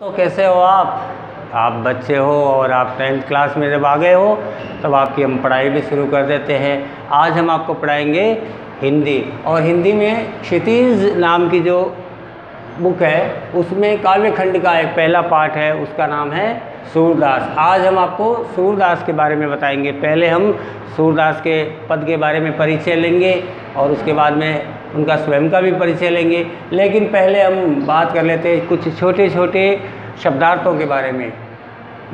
तो कैसे हो आप बच्चे हो और आप 10th क्लास में जब आ गए हो तब आपकी हम पढ़ाई भी शुरू कर देते हैं। आज हम आपको पढ़ाएंगे हिंदी, और हिंदी में क्षितिज नाम की जो बुक है उसमें काव्य खंड का एक पहला पाठ है, उसका नाम है सूरदास। आज हम आपको सूरदास के बारे में बताएंगे। पहले हम सूरदास के पद के बारे में परिचय लेंगे और उसके बाद में उनका स्वयं का भी परिचय लेंगे। लेकिन पहले हम बात कर लेते हैं कुछ छोटे छोटे शब्दार्थों के बारे में।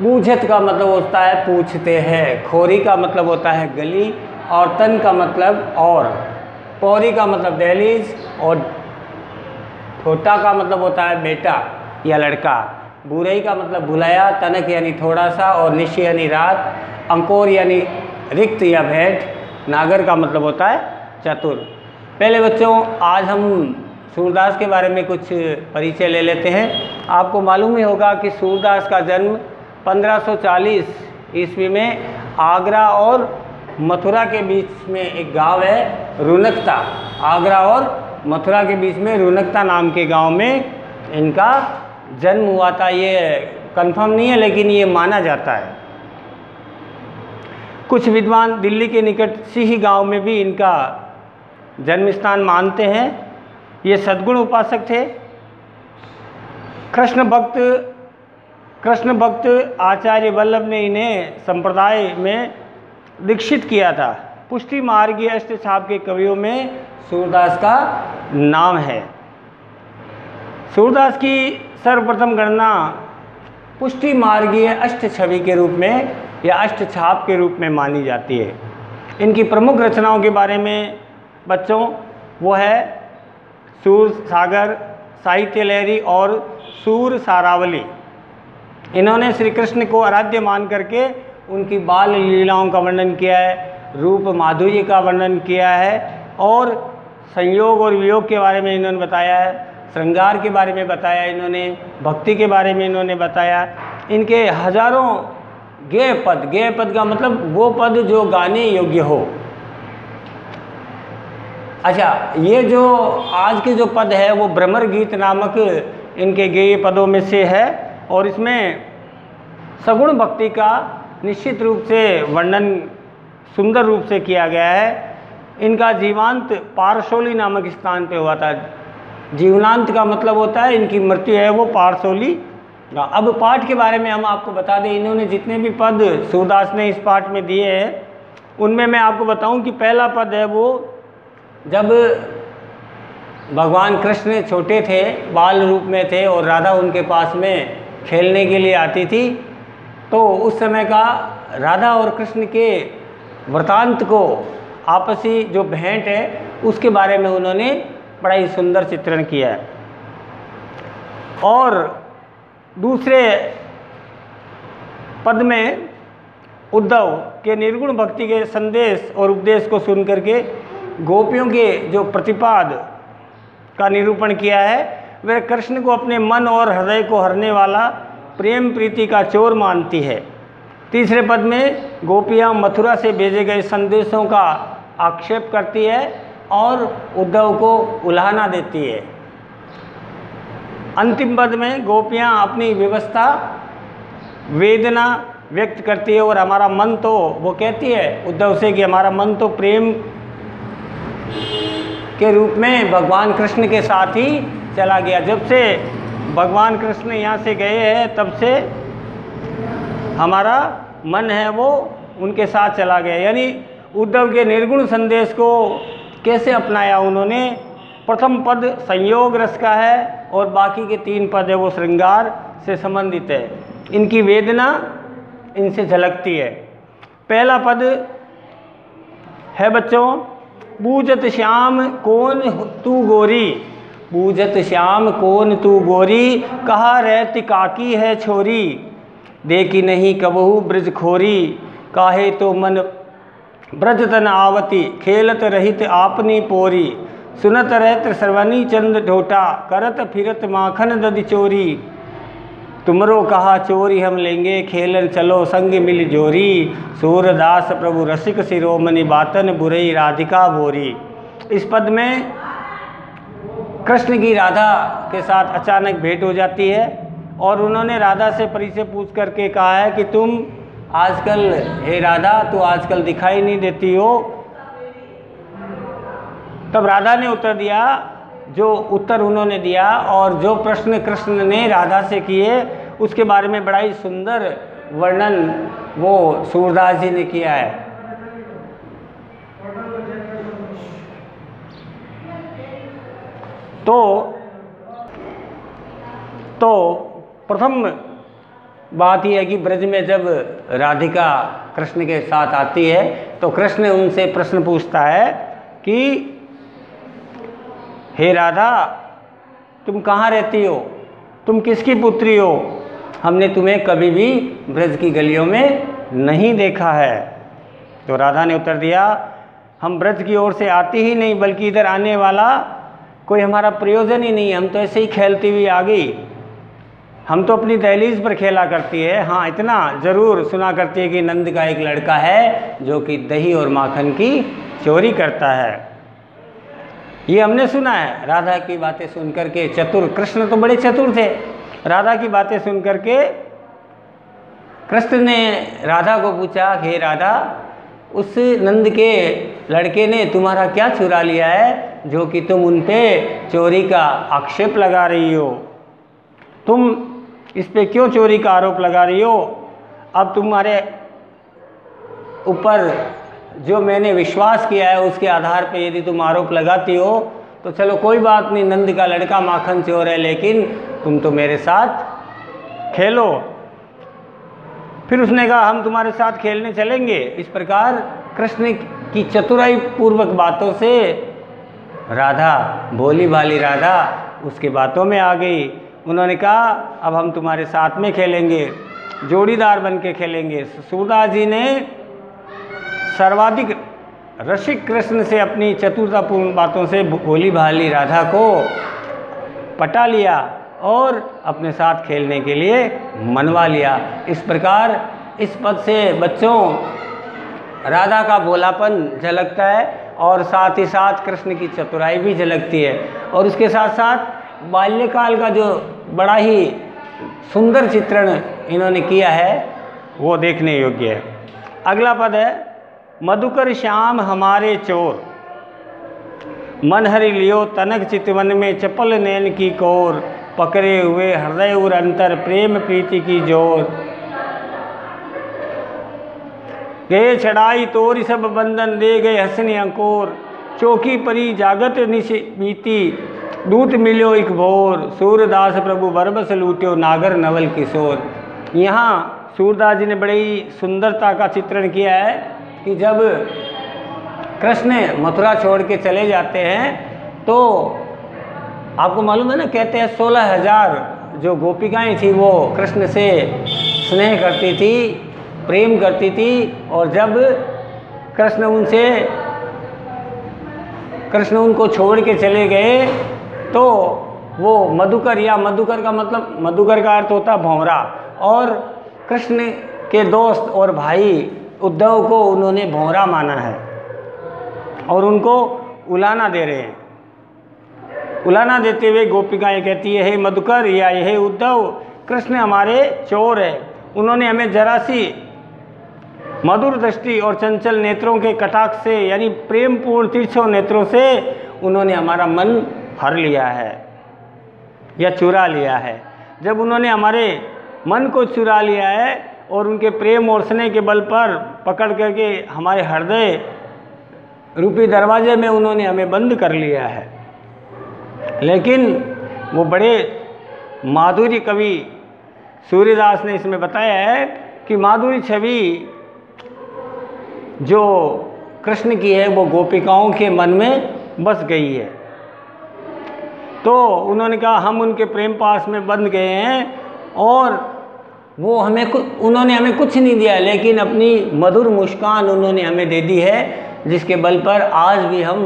बूझत का मतलब होता है पूछते हैं, खोरी का मतलब होता है गली, और तन का मतलब और, पौरी का मतलब दहलीज, और छोटा का मतलब होता है बेटा या लड़का, बुरई का मतलब भुलाया, तनक यानी थोड़ा सा, और निश यानी रात, अंकोर यानी रिक्त या भेंट, नागर का मतलब होता है चतुर। पहले बच्चों आज हम सूरदास के बारे में कुछ परिचय ले लेते हैं। आपको मालूम ही होगा कि सूरदास का जन्म 1540 ईस्वी में आगरा और मथुरा के बीच में एक गांव है रुनकता। आगरा और मथुरा के बीच में रुनकता नाम के गांव में इनका जन्म हुआ था। ये कंफर्म नहीं है लेकिन ये माना जाता है। कुछ विद्वान दिल्ली के निकट सिही गांव में भी इनका जन्म स्थान मानते हैं। ये सद्गुण उपासक थे। कृष्ण भक्त आचार्य वल्लभ ने इन्हें संप्रदाय में दीक्षित किया था। पुष्टि मार्गीय अष्टछाप के कवियों में सूरदास का नाम है। सूरदास की सर्वप्रथम गणना पुष्टि मार्गीय अष्टछवि के रूप में या अष्टछाप के रूप में मानी जाती है। इनकी प्रमुख रचनाओं के बारे में बच्चों वो है सूर सागर, साहित्य लहरी और सूर सारावली। इन्होंने श्री कृष्ण को आराध्य मान करके उनकी बाल लीलाओं का वर्णन किया है, रूप माधुर्य का वर्णन किया है, और संयोग और वियोग के बारे में इन्होंने बताया है, श्रृंगार के बारे में बताया इन्होंने, भक्ति के बारे में इन्होंने बताया। इनके हजारों गेय पद का मतलब वो पद जो गाने योग्य हो। अच्छा, ये जो आज के जो पद है वो भ्रमर गीत नामक इनके गेय पदों में से है, और इसमें सगुण भक्ति का निश्चित रूप से वर्णन सुंदर रूप से किया गया है। इनका जीवांत पारसोली नामक स्थान पे हुआ था। जीवनांत का मतलब होता है इनकी मृत्यु है वो पारसोली। अब पाठ के बारे में हम आपको बता दें, इन्होंने जितने भी पद सूरदास ने इस पाठ में दिए हैं उनमें मैं आपको बताऊं कि पहला पद है वो जब भगवान कृष्ण छोटे थे, बाल रूप में थे और राधा उनके पास में खेलने के लिए आती थी, तो उस समय का राधा और कृष्ण के वृतांत को, आपसी जो भेंट है उसके बारे में उन्होंने बड़ा ही सुंदर चित्रण किया है। और दूसरे पद में उद्धव के निर्गुण भक्ति के संदेश और उपदेश को सुन करके गोपियों के जो प्रतिपाद का निरूपण किया है, वह कृष्ण को अपने मन और हृदय को हरने वाला प्रेम प्रीति का चोर मानती है। तीसरे पद में गोपियाँ मथुरा से भेजे गए संदेशों का आक्षेप करती है और उद्धव को उलाहना देती है। अंतिम पद में गोपियाँ अपनी व्यवस्था वेदना व्यक्त करती है, और हमारा मन तो, वो कहती है उद्धव से कि हमारा मन तो प्रेम के रूप में भगवान कृष्ण के साथ ही चला गया। जब से भगवान कृष्ण यहाँ से गए हैं तब से हमारा मन है वो उनके साथ चला गया। यानी उद्धव के निर्गुण संदेश को कैसे अपनाया उन्होंने। प्रथम पद संयोग रस का है और बाकी के 3 पद है वो श्रृंगार से संबंधित है। इनकी वेदना इनसे झलकती है। पहला पद है बच्चों, बूझत श्याम कौन तू गोरी, बूझत श्याम कौन तू गोरी, कहा रहती काकी है छोरी, देखी नहीं कबहू ब्रज खोरी, काहे तो मन ब्रज तन आवती, खेलत रहित आपनी पोरी, सुनत रहत श्रवणी चंद ढोटा, करत फिरत माखन दधि चोरी, तुमरो कहा चोरी हम लेंगे, खेलन चलो संग मिल जोरी, सूरदास प्रभु रसिक शिरोमणि, बातन बुरई राधिका भोरी। इस पद में कृष्ण की राधा के साथ अचानक भेंट हो जाती है और उन्होंने राधा से परी से पूछ करके कहा है कि तुम आजकल, हे राधा, तू आजकल दिखाई नहीं देती हो। तब राधा ने उत्तर दिया, जो उत्तर उन्होंने दिया और जो प्रश्न कृष्ण ने राधा से किए उसके बारे में बड़ा ही सुंदर वर्णन वो सूरदास जी ने किया है। तो प्रथम बात यह है कि ब्रज में जब राधिका कृष्ण के साथ आती है तो कृष्ण उनसे प्रश्न पूछता है कि हे राधा, तुम कहाँ रहती हो, तुम किसकी पुत्री हो, हमने तुम्हें कभी भी ब्रज की गलियों में नहीं देखा है। तो राधा ने उत्तर दिया, हम ब्रज की ओर से आते ही नहीं, बल्कि इधर आने वाला कोई हमारा प्रयोजन ही नहीं है, हम तो ऐसे ही खेलती हुई आ गई, हम तो अपनी दहलीज पर खेला करती है। हाँ, इतना ज़रूर सुना करती है कि नंद का एक लड़का है जो कि दही और माखन की चोरी करता है, ये हमने सुना है। राधा की बातें सुन करके चतुर, कृष्ण तो बड़े चतुर थे, राधा की बातें सुन करके कृष्ण ने राधा को पूछा, हे राधा, उस नंद के लड़के ने तुम्हारा क्या चुरा लिया है जो कि तुम उन पे चोरी का आक्षेप लगा रही हो, तुम इस पे क्यों चोरी का आरोप लगा रही हो। अब तुम्हारे ऊपर जो मैंने विश्वास किया है उसके आधार पे यदि तुम आरोप लगाती हो तो चलो कोई बात नहीं, नंद का लड़का माखन चोर है, लेकिन तुम तो मेरे साथ खेलो। फिर उसने कहा, हम तुम्हारे साथ खेलने चलेंगे। इस प्रकार कृष्ण की चतुराई पूर्वक बातों से राधा, भोली भाली राधा उसके बातों में आ गई। उन्होंने कहा, अब हम तुम्हारे साथ में खेलेंगे, जोड़ीदार बन के खेलेंगे। सूरदास जी ने सर्वाधिक रसिक कृष्ण से अपनी चतुरतापूर्ण बातों से भोली भाली राधा को पटा लिया और अपने साथ खेलने के लिए मनवा लिया। इस प्रकार इस पद से बच्चों राधा का भोलापन झलकता है और साथ ही साथ कृष्ण की चतुराई भी झलकती है, और उसके साथ साथ बाल्यकाल का जो बड़ा ही सुंदर चित्रण इन्होंने किया है वो देखने योग्य है। अगला पद है, मधुकर श्याम हमारे चोर, मन हरि लियो तनक चितवन में चपल नैन की कोर, पकड़े हुए हृदय उर अंतर प्रेम प्रीति की जोर, गए छड़ाई तोरी सब बंधन दे गए हंसने अंकोर, चौकी परी जागत निशीती दूत मिलो एक भोर, सूरदास प्रभु बरबस लूट्यो नागर नवल किशोर। यहाँ सूरदास जी ने बड़ी सुंदरता का चित्रण किया है कि जब कृष्ण मथुरा छोड़ के चले जाते हैं तो आपको मालूम है ना, कहते हैं 16,000 जो गोपिकाएं थी वो कृष्ण से स्नेह करती थी, प्रेम करती थी, और जब कृष्ण उनको छोड़ के चले गए तो वो मधुकर, या मधुकर का मतलब, मधुकर का अर्थ होता भंवरा, और कृष्ण के दोस्त और भाई उद्धव को उन्होंने भंवरा माना है और उनको उलाना दे रहे हैं। उलाना देते हुए गोपिकाएं कहती है, हे मधुकर या हे उद्धव, कृष्ण हमारे चोर है, उन्होंने हमें जरा सी मधुर दृष्टि और चंचल नेत्रों के कटाक्ष से, यानी प्रेम पूर्ण तिरछों नेत्रों से उन्होंने हमारा मन हर लिया है या चुरा लिया है। जब उन्होंने हमारे मन को चुरा लिया है और उनके प्रेम और स्नेह के बल पर पकड़ करके हमारे हृदय रूपी दरवाजे में उन्होंने हमें बंद कर लिया है, लेकिन वो बड़े माधुरी कवि सूर्यदास ने इसमें बताया है कि माधुरी छवि जो कृष्ण की है वो गोपिकाओं के मन में बस गई है। तो उन्होंने कहा, हम उनके प्रेम पास में बंध गए हैं और वो उन्होंने हमें कुछ नहीं दिया, लेकिन अपनी मधुर मुस्कान उन्होंने हमें दे दी है, जिसके बल पर आज भी हम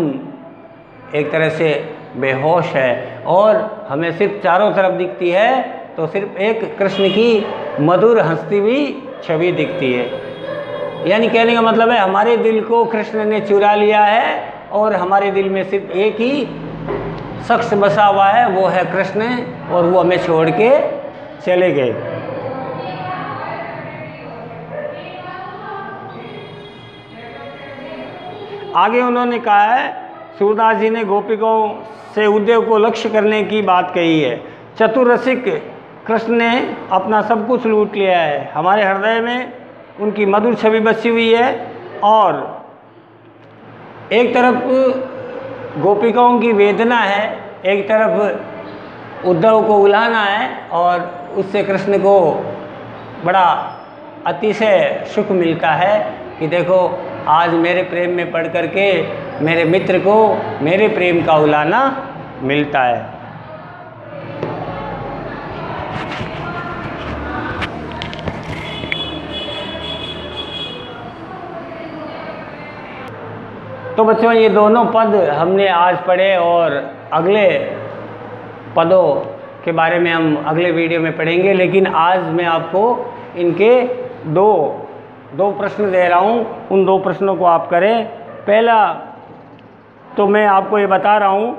एक तरह से बेहोश है और हमें सिर्फ चारों तरफ दिखती है तो सिर्फ एक कृष्ण की मधुर हंसती हुई छवि दिखती है। यानी कहने का मतलब है, हमारे दिल को कृष्ण ने चुरा लिया है और हमारे दिल में सिर्फ एक ही शख्स बसा हुआ है, वो है कृष्ण, और वो हमें छोड़ के चले गए। आगे उन्होंने कहा है, सूरदास जी ने गोपिकाओं से उद्योग को लक्ष्य करने की बात कही है। चतुर रसिक कृष्ण ने अपना सब कुछ लूट लिया है, हमारे हृदय में उनकी मधुर छवि बसी हुई है। और एक तरफ गोपिकाओं की वेदना है, एक तरफ उद्धव को उलाहना है, और उससे कृष्ण को बड़ा अतिशय सुख मिलता है कि देखो आज मेरे प्रेम में पड़ करके मेरे मित्र को मेरे प्रेम का उलाहना मिलता है। तो बच्चों ये दोनों पद हमने आज पढ़े, और अगले पदों के बारे में हम अगले वीडियो में पढ़ेंगे। लेकिन आज मैं आपको इनके दो प्रश्न दे रहा हूँ, उन 2 प्रश्नों को आप करें। पहला तो मैं आपको ये बता रहा हूँ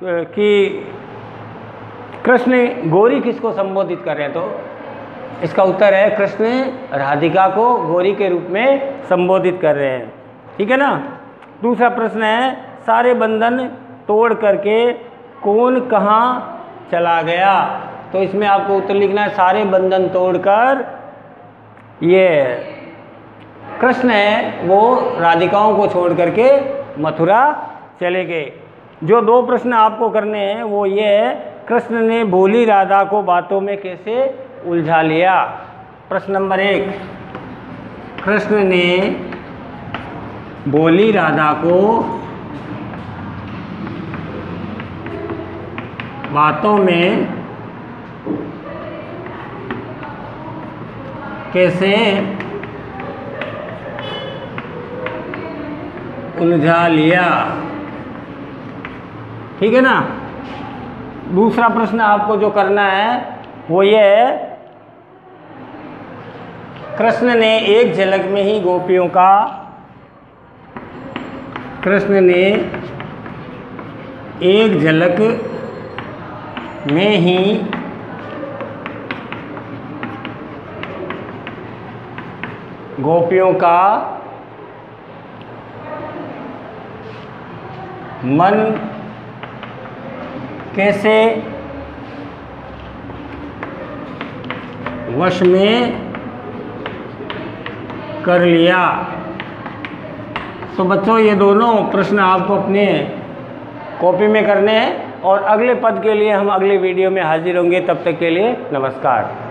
कि कृष्ण गौरी किसको संबोधित कर रहे हैं, तो इसका उत्तर है कृष्ण राधिका को गौरी के रूप में संबोधित कर रहे हैं। ठीक है ना। दूसरा प्रश्न है, सारे बंधन तोड़ करके कौन कहाँ चला गया, तो इसमें आपको उत्तर लिखना है, सारे बंधन तोड़कर ये कृष्ण है वो राधिकाओं को छोड़ करके मथुरा चले गए। जो 2 प्रश्न आपको करने हैं वो ये है, कृष्ण ने भोली राधा को बातों में कैसे उलझा लिया। प्रश्न नंबर 1, कृष्ण ने भोली राधा को बातों में कैसे उलझा लिया। ठीक है ना। दूसरा प्रश्न आपको जो करना है वो ये है, कृष्ण ने एक झलक में ही गोपियों का, कृष्ण ने एक झलक में ही गोपियों का मन कैसे वश में कर लिया। तो बच्चों ये दोनों प्रश्न आपको अपने कॉपी में करने हैं, और अगले पद के लिए हम अगले वीडियो में हाजिर होंगे। तब तक के लिए नमस्कार।